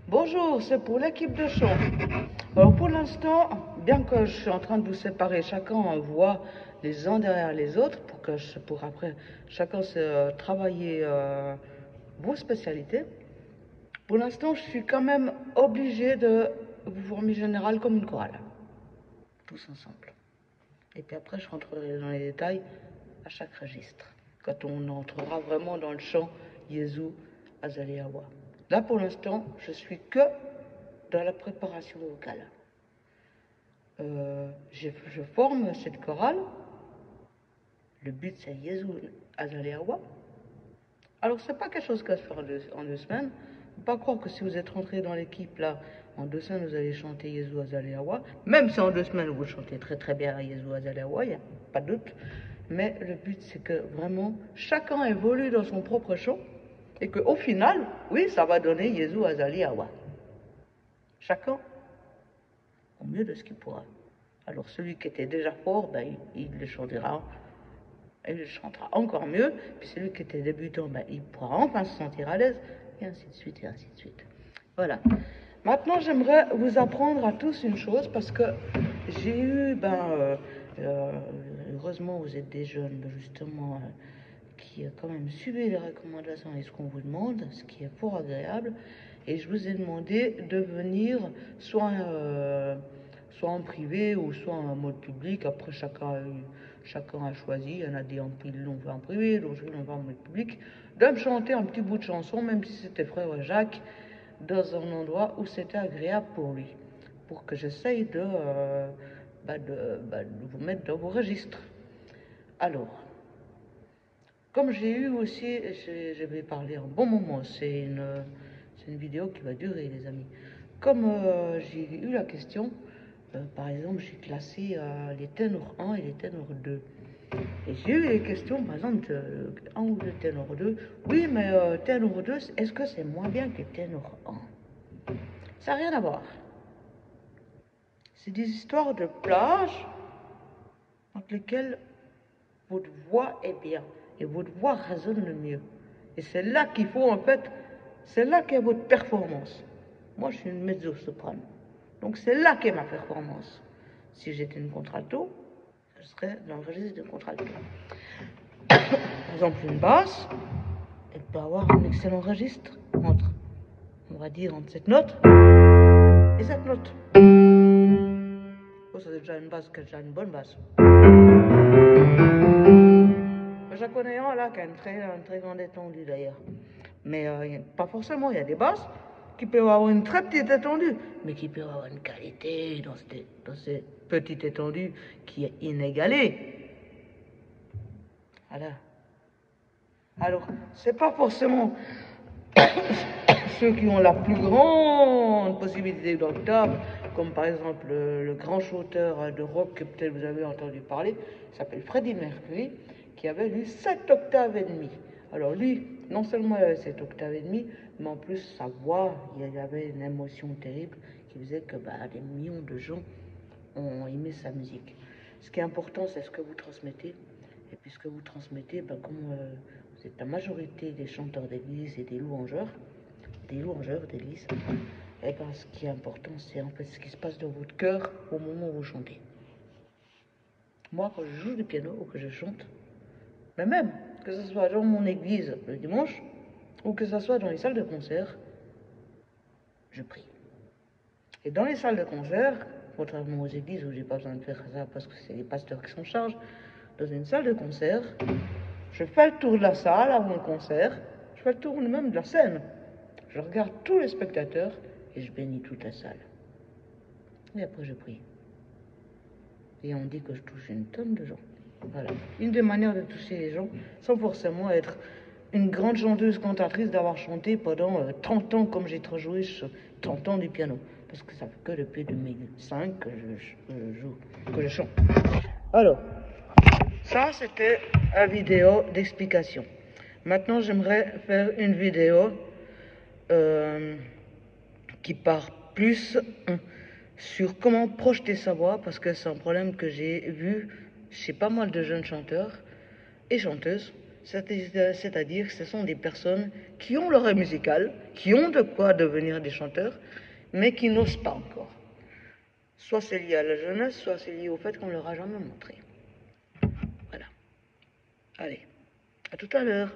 Bonjour, c'est pour l'équipe de chant. Alors pour l'instant, bien que je suis en train de vous séparer, chacun en voit les uns derrière les autres pour après chacun se travailler vos spécialités. Pour l'instant, je suis quand même obligée de vous former général comme une chorale, tous ensemble. Et puis après, je rentrerai dans les détails à chaque registre, quand on entrera vraiment dans le chant Yezu Azaleawa. Là, pour l'instant, je suis que dans la préparation vocale. Je forme cette chorale. Le but, c'est Yezu Azaleawa. Alors, c'est pas quelque chose qui va se faire en 2 semaines. Faut pas croire que si vous êtes rentré dans l'équipe, là, en 2 semaines, vous allez chanter Yezu Azaleawa. Même si en 2 semaines, vous chantez très très bien Yezu Azaleawa, il n'y a pas de doute. Mais le but, c'est que vraiment, chacun évolue dans son propre chant. Et qu'au final, oui, ça va donner Yezu Azaleawa. Chacun au mieux de ce qu'il pourra. Alors celui qui était déjà fort, ben, il le chantera encore mieux. Puis celui qui était débutant, ben, il pourra enfin se sentir à l'aise, et ainsi de suite, et ainsi de suite. Voilà. Maintenant, j'aimerais vous apprendre à tous une chose, parce que j'ai eu, heureusement, vous êtes des jeunes, justement, qui quand même suivez les recommandations et ce qu'on vous demande, ce qui est fort agréable. Et je vous ai demandé de venir soit en privé ou soit en mode public. Après, chacun a choisi. Il y en a des qui l'ont fait en privé, d'autres qui l'ont fait en mode public. De me chanter un petit bout de chanson, même si c'était Frère Jacques, dans un endroit où c'était agréable pour lui. Pour que j'essaye de vous mettre dans vos registres. Alors, comme j'ai eu aussi, je vais parler un bon moment, c'est une vidéo qui va durer, les amis. Comme j'ai eu la question, par exemple, j'ai classé les ténors 1 et les ténors 2. Et j'ai eu les questions, par exemple, de 1 ou de ténor 2. Oui, mais ténor 2, est-ce que c'est moins bien que ténor 1? Ça n'a rien à voir. C'est des histoires de plage entre lesquelles votre voix est bien et votre voix résonne le mieux. Et c'est là qu'il faut, en fait, c'est là qu'est votre performance. Moi, je suis une mezzo-soprano. Donc, c'est là qu'est ma performance. Si j'étais une contralto, je serais dans le registre de contralto. Par exemple, une basse, elle peut avoir un excellent registre entre, on va dire, entre cette note et cette note. Oh, c'est déjà une basse, déjà une bonne basse. J'en connais un là qui a une très grande étendue d'ailleurs. Mais pas forcément, il y a des basses qui peuvent avoir une très petite étendue, mais qui peuvent avoir une qualité dans cette petite étendue qui est inégalée. Voilà. Alors, c'est pas forcément ceux qui ont la plus grande possibilité d'octave, comme par exemple le grand chanteur de rock que peut-être vous avez entendu parler, il s'appelle Freddie Mercury, qui avait lui 7 octaves et demi. Alors lui, non seulement il avait 7 octaves et demi, mais en plus sa voix, il y avait une émotion terrible qui faisait que des millions de gens ont aimé sa musique. Ce qui est important, c'est ce que vous transmettez. Et puis ce que vous transmettez, comme vous êtes la majorité des chanteurs d'église et des louangeurs d'église, et ce qui est important, c'est en fait ce qui se passe dans votre cœur au moment où vous chantez. Moi, quand je joue du piano ou que je chante, mais même que ce soit dans mon église le dimanche ou que ce soit dans les salles de concert, je prie. Et dans les salles de concert, contrairement aux églises où j'ai pas besoin de faire ça parce que c'est les pasteurs qui s'en chargent, dans une salle de concert, je fais le tour de la salle avant le concert, je fais le tour même de la scène. Je regarde tous les spectateurs et je bénis toute la salle. Et après je prie. Et on dit que je touche une tonne de gens. Voilà. Une des manières de toucher les gens, sans forcément être une grande chanteuse cantatrice, d'avoir chanté pendant 30 ans comme j'ai joué 30 ans du piano. Parce que ça fait que depuis 2005 que je joue, que je chante. Alors, ça c'était une vidéo d'explication. Maintenant j'aimerais faire une vidéo qui part plus sur comment projeter sa voix, parce que c'est un problème que j'ai vu chez pas mal de jeunes chanteurs et chanteuses, C'est-à-dire que ce sont des personnes qui ont l'oreille musicale, qui ont de quoi devenir des chanteurs, mais qui n'osent pas encore. Soit c'est lié à la jeunesse, soit c'est lié au fait qu'on ne leur a jamais montré. Voilà. Allez, à tout à l'heure.